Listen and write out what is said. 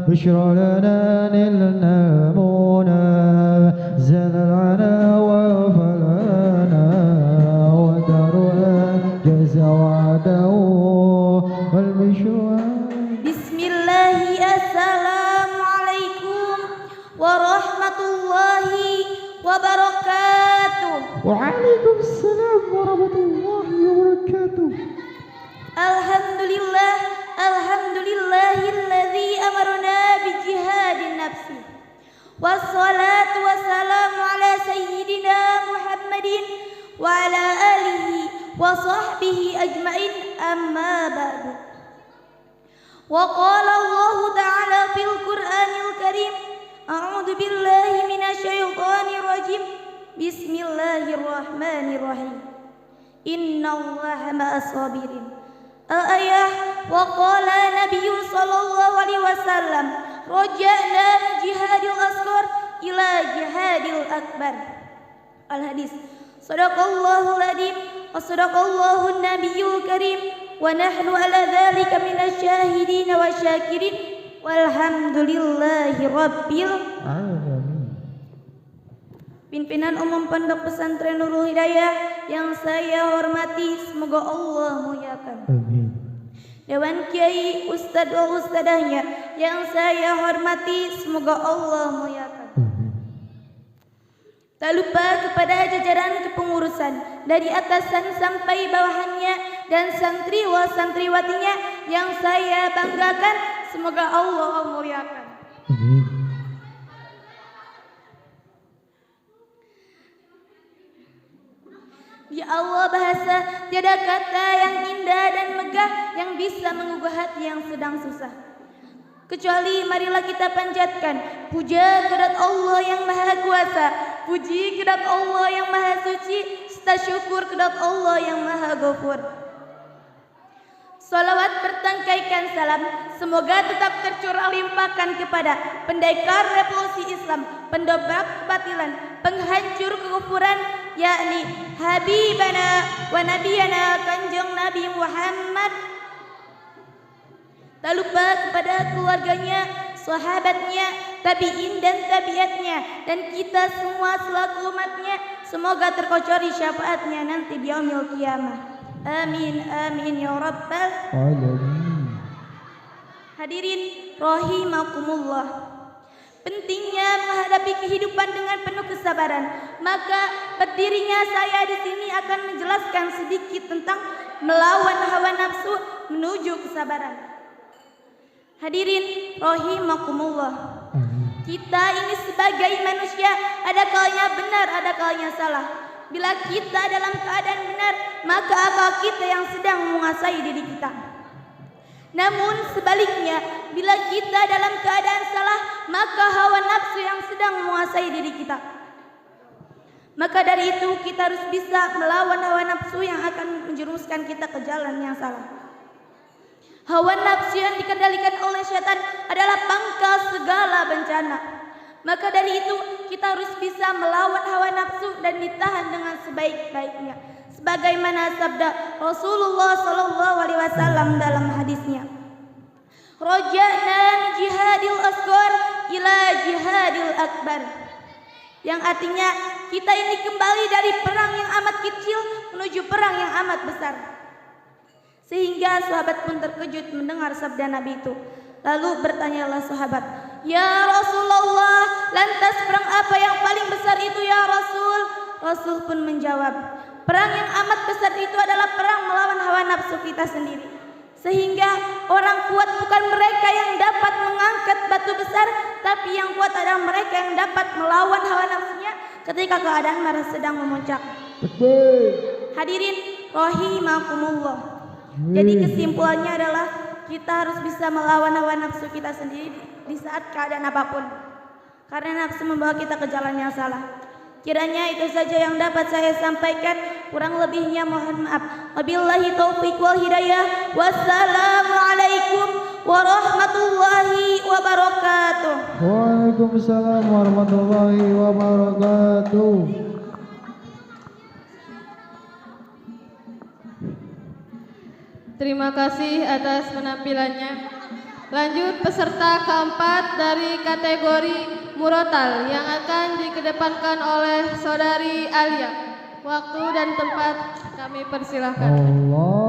بشرى لنا نلنا منى زال العنا وفلنا ودارها جزى وعده والبشرى. بسم الله. السلام عليكم ورحمة الله وبركاته. وعليكم السلام ورحمة الله وبركاته. Alhamdulillah, alhamdulillahilladzi amarna bijihadin nafsi. Wassalatu wassalamu ala sayyidina Muhammadin wa ala alihi wa sahbihi ajmain, amma ba'du. Wa qala Allah ta'ala fil Qur'anil Karim, a'udzu billahi minasyaitonir rajim. Bismillahirrahmanirrahim. Innallaha ma'as sabirin. Al-ayah. Wa qala Nabi sallallahu alaihi wasallam, raja'na jihadil asghar ila jihadil akbar. Al-hadis. Sadaqallahul adzim wa sadaqallahu nabiyyul karim wa nahnu ala dzalika minasyahidin wa syakirin walhamdulillahi rabbil Alamin. Pimpinan Umum Pondok Pesantren Nurul Hidayah yang saya hormati, semoga Allah muliakan. Amin. Dewan Kiai, Ustadz wa Ustadahnya yang saya hormati, semoga Allah muliakan. Amin. Tak lupa kepada jajaran kepengurusan dari atasan sampai bawahannya dan santri wa santriwatinya yang saya banggakan, semoga Allah muliakan. Amin. Ya Allah, bahasa tiada kata yang indah dan megah yang bisa menggugah hati yang sedang susah, kecuali marilah kita panjatkan puja kepada Allah yang Maha Kuasa, puji kepada Allah yang Maha Suci, serta syukur kepada Allah yang Maha Ghafur. Salawat bertangkaikan salam semoga tetap tercurah limpahkan kepada pendekar revolusi Islam, pendobrak kebatilan, penghancur kekufuran, yakni Habibana wa Nabiyana Kanjeng Nabi Muhammad. Tak lupa kepada keluarganya, sahabatnya, tabi'in dan tabiatnya, dan kita semua selaku umatnya, semoga terkocori syafaatnya nanti di yaumil qiyamah. Amin amin ya rabbal Alamin. Hadirin rahimakumullah, pentingnya menghadapi kehidupan dengan penuh kesabaran. Maka berdirinya saya di sini akan menjelaskan sedikit tentang melawan hawa nafsu menuju kesabaran. Hadirin rahimakumullah, kita ini sebagai manusia ada kalanya benar, ada kalanya salah. Bila kita dalam keadaan benar, maka akal kita yang sedang menguasai diri kita. Namun sebaliknya, bila kita dalam keadaan salah, maka hawa nafsu yang sedang menguasai diri kita. Maka dari itu kita harus bisa melawan hawa nafsu yang akan menjerumuskan kita ke jalan yang salah. Hawa nafsu yang dikendalikan oleh setan adalah pangkal segala bencana. Maka dari itu kita harus bisa melawan hawa nafsu dan ditahan dengan sebaik-baiknya, sebagaimana sabda Rasulullah SAW dalam hadisnya, raja'na jihadil asghar ila jihadil akbar, yang artinya kita ini kembali dari perang yang amat kecil menuju perang yang amat besar. Sehingga sahabat pun terkejut mendengar sabda Nabi itu. Lalu bertanyalah sahabat, ya Rasulullah, lantas perang apa yang paling besar itu ya Rasul? Rasul pun menjawab, perang yang amat besar itu adalah perang melawan hawa nafsu kita sendiri. Sehingga orang kuat bukan mereka yang dapat mengangkat batu besar, tapi yang kuat adalah mereka yang dapat melawan hawa nafsunya ketika keadaan marah sedang memuncak. Hadirin rahimakumullah, jadi kesimpulannya adalah kita harus bisa melawan hawa nafsu kita sendiri di saat keadaan apapun, karena nafsu membawa kita ke jalan yang salah. Kiranya itu saja yang dapat saya sampaikan, kurang lebihnya mohon maaf. Wabillahi taufiq wal hidayah. Wassalamualaikum warahmatullahi wabarakatuh. Waalaikumsalam warahmatullahi wabarakatuh. Terima kasih atas penampilannya. Lanjut peserta keempat dari kategori murotal yang akan dikedepankan oleh Saudari Alia. Waktu dan tempat kami persilahkan. Allah